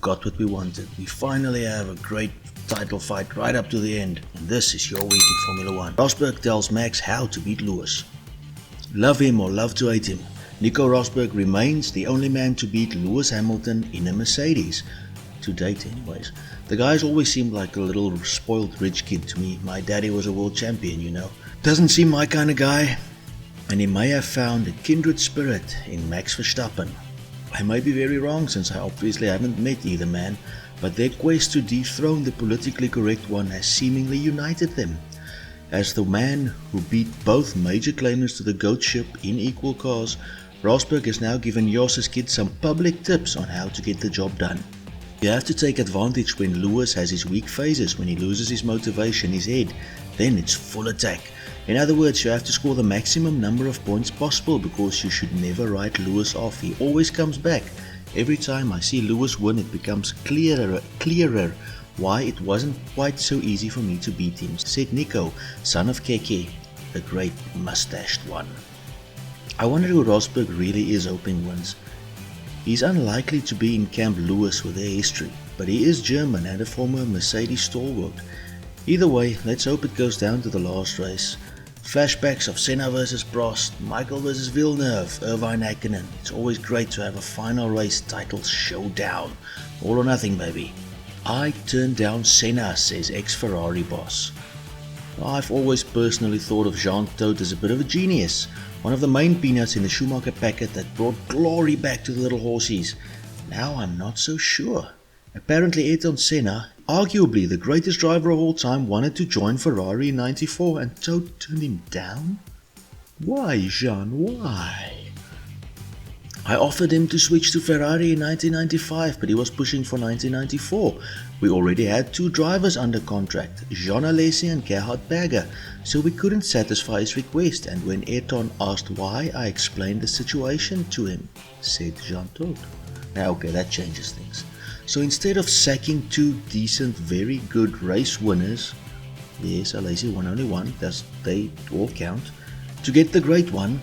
got what we wanted. We finally have a great title fight right up to the end. And this is your week in Formula 1. Rosberg tells Max how to beat Lewis. Love him or love to hate him, Nico Rosberg remains the only man to beat Lewis Hamilton in a Mercedes. To date anyways. The guy's always seemed like a little spoiled rich kid to me. My daddy was a world champion, you know. Doesn't seem my kind of guy. And he may have found a kindred spirit in Max Verstappen. I may be very wrong since I obviously haven't met either man, but their quest to dethrone the politically correct one has seemingly united them. As the man who beat both major claimants to the GOAT ship in equal cars, Rosberg has now given Jos's kid some public tips on how to get the job done. You have to take advantage when Lewis has his weak phases, when he loses his motivation, his head, then it's full attack. In other words, you have to score the maximum number of points possible because you should never write Lewis off. He always comes back. Every time I see Lewis win, it becomes clearer why it wasn't quite so easy for me to beat him, said Nico, son of Keke, the great mustached one. I wonder who Rosberg really is hoping wins. He's unlikely to be in Camp Lewis with their history, but he is German and a former Mercedes stalwart. Either way, let's hope it goes down to the last race. Flashbacks of Senna vs Prost, Michael vs Villeneuve, Irvine Hakkinen. It's always great to have a final race title showdown. All or nothing, baby. I turned down Senna, says ex-Ferrari boss. I've always personally thought of Jean Todt as a bit of a genius. One of the main peanuts in the Schumacher packet that brought glory back to the little horsies. Now I'm not so sure. Apparently Ayrton Senna, arguably the greatest driver of all time, wanted to join Ferrari in '94 and Todt turned him down? Why, Jean, why? I offered him to switch to Ferrari in 1995, but he was pushing for 1994. We already had two drivers under contract, Jean Alesi and Gerhard Berger, so we couldn't satisfy his request, and when Ayrton asked why, I explained the situation to him, said Jean Todt. Now okay, that changes things. So instead of sacking two decent, very good race winners, yes, Alesi won only one, they all count, to get the great one,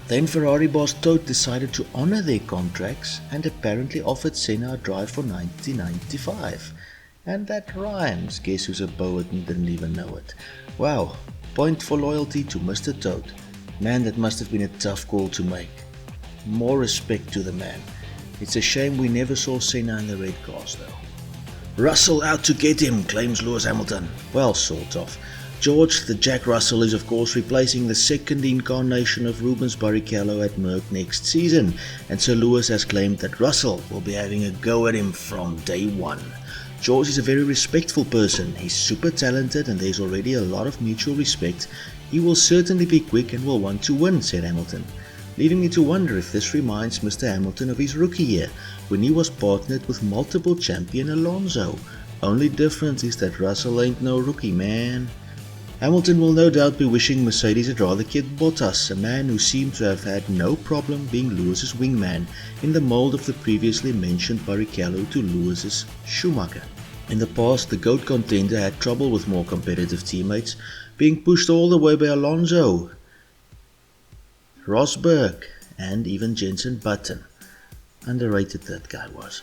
then Ferrari boss Todt decided to honor their contracts and apparently offered Senna a drive for 1995. And that rhymes. Guess who's a poet and didn't even know it. Wow, point for loyalty to Mr. Todt. Man, that must have been a tough call to make. More respect to the man. It's a shame we never saw Senna in the red cars though. Russel out to get him, claims Lewis Hamilton. Well, sort of. George the Jack Russell is of course replacing the second incarnation of Rubens Barrichello at Merc next season, and Sir Lewis has claimed that Russell will be having a go at him from day one. George is a very respectful person, he's super talented and there's already a lot of mutual respect. He will certainly be quick and will want to win, said Hamilton. Leaving me to wonder if this reminds Mr. Hamilton of his rookie year, when he was partnered with multiple champion Alonso. Only difference is that Russell ain't no rookie, man. Hamilton will no doubt be wishing Mercedes had rather kept Bottas, a man who seemed to have had no problem being Lewis's wingman, in the mold of the previously mentioned Barrichello to Lewis's Schumacher. In the past, the GOAT contender had trouble with more competitive teammates, being pushed all the way by Alonso, Rosberg, and even Jenson Button. Underrated that guy was.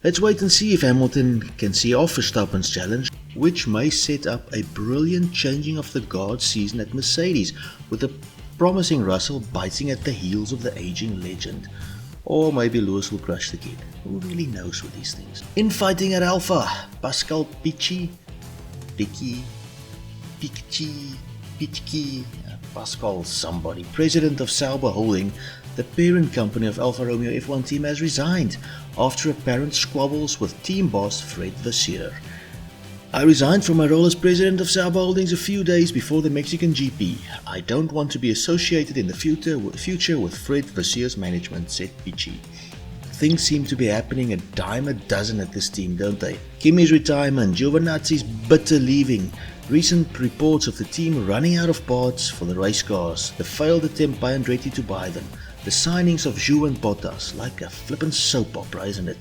Let's wait and see if Hamilton can see off Verstappen's challenge, which may set up a brilliant changing of the guard season at Mercedes, with a promising Russell biting at the heels of the aging legend. Or maybe Lewis will crush the kid. Who really knows with these things? Infighting at Alfa, Pascal Pichi, Pascal somebody, president of Sauber Holding, the parent company of Alfa Romeo F1 team, has resigned after apparent squabbles with team boss Fred Vasseur. I resigned from my role as president of Sauber Holdings a few days before the Mexican GP. I don't want to be associated in the future with Fred Vasseur's management, said Pichi. Things seem to be happening a dime a dozen at this team, don't they? Kimi's retirement, Giovinazzi's bitter leaving, recent reports of the team running out of parts for the race cars, the failed attempt by Andretti to buy them, the signings of Zhou and Bottas, like a flippin' soap opera, isn't it?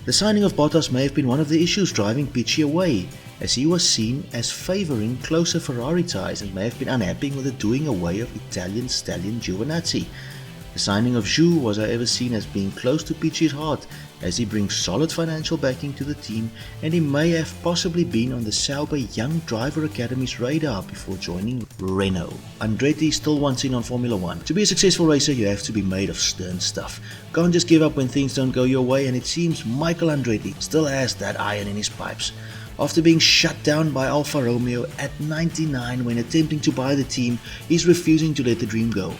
The signing of Bottas may have been one of the issues driving Pichi away, as he was seen as favouring closer Ferrari ties and may have been unhappy with the doing away of Italian stallion Giovinazzi. The signing of Zhou was however seen as being close to Pichi's heart, as he brings solid financial backing to the team, and he may have possibly been on the Sauber Young Driver Academy's radar before joining Renault. Andretti still wants in on Formula 1. To be a successful racer, you have to be made of stern stuff. Can't just give up when things don't go your way, and it seems Michael Andretti still has that iron in his pipes. After being shut down by Alfa Romeo at 99 when attempting to buy the team, he's refusing to let the dream go.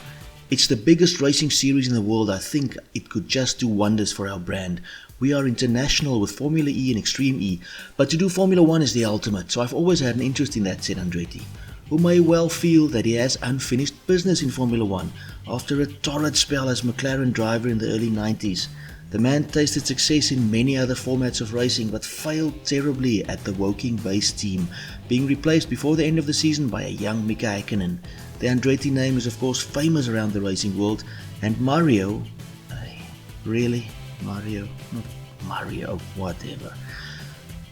It's the biggest racing series in the world. I think it could just do wonders for our brand. We are international with Formula E and Extreme E, but to do Formula 1 is the ultimate, so I've always had an interest in that, said Andretti, who may well feel that he has unfinished business in Formula 1 after a torrid spell as McLaren driver in the early 90s. The man tasted success in many other formats of racing, but failed terribly at the Woking-based team, being replaced before the end of the season by a young Mika Häkkinen. The Andretti name is of course famous around the racing world, and Morio, really? Morio? Not Mario, whatever.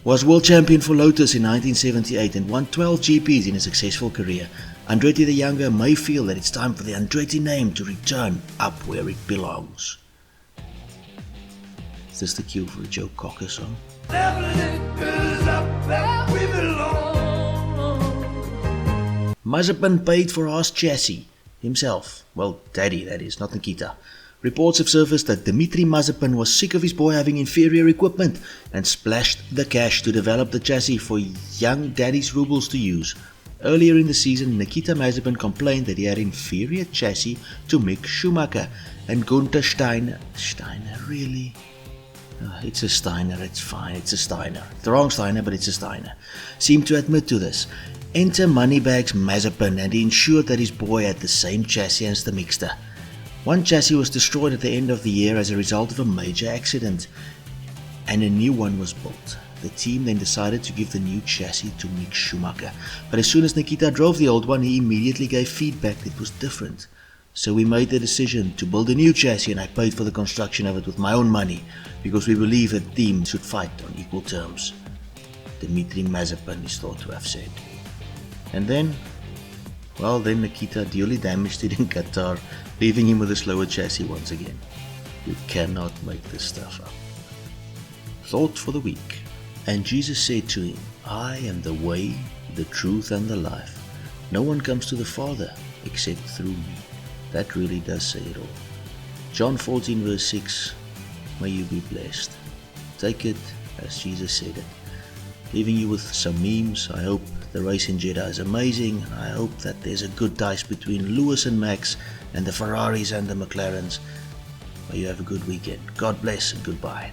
Was world champion for Lotus in 1978 and won 12 GPs in a successful career. Andretti the Younger may feel that it's time for the Andretti name to return up where it belongs. Is this the cue for a Joe Cocker song? Mazepin paid for Haas chassis himself. Well, Daddy, that is, not Nikita. Reports have surfaced that Dmitry Mazepin was sick of his boy having inferior equipment and splashed the cash to develop the chassis for young Daddy's rubles to use. Earlier in the season, Nikita Mazepin complained that he had inferior chassis to Mick Schumacher and Gunther Steiner. Steiner, really? It's a Steiner, it's fine, it's a Steiner. The wrong Steiner, but it's a Steiner. Seemed to admit to this. Enter Moneybags Mazepin, and he ensured that his boy had the same chassis as the Mixter. One chassis was destroyed at the end of the year as a result of a major accident, and a new one was built. The team then decided to give the new chassis to Mick Schumacher, but as soon as Nikita drove the old one, he immediately gave feedback that it was different. So we made the decision to build a new chassis, and I paid for the construction of it with my own money, because we believe that teams should fight on equal terms. Dmitry Mazepin is thought to have said. And then Nikita duly damaged it in Qatar, leaving him with a slower chassis once again. You cannot make this stuff up. Thought for the week. And Jesus said to him, I am the way, the truth, and the life. No one comes to the Father except through me. That really does say it all. John 14 verse 6. May you be blessed. Take it as Jesus said it. Leaving you with some memes. I hope the race in Jeddah is amazing. I hope that there's a good dice between Lewis and Max and the Ferraris and the McLarens. May you have a good weekend. God bless and goodbye.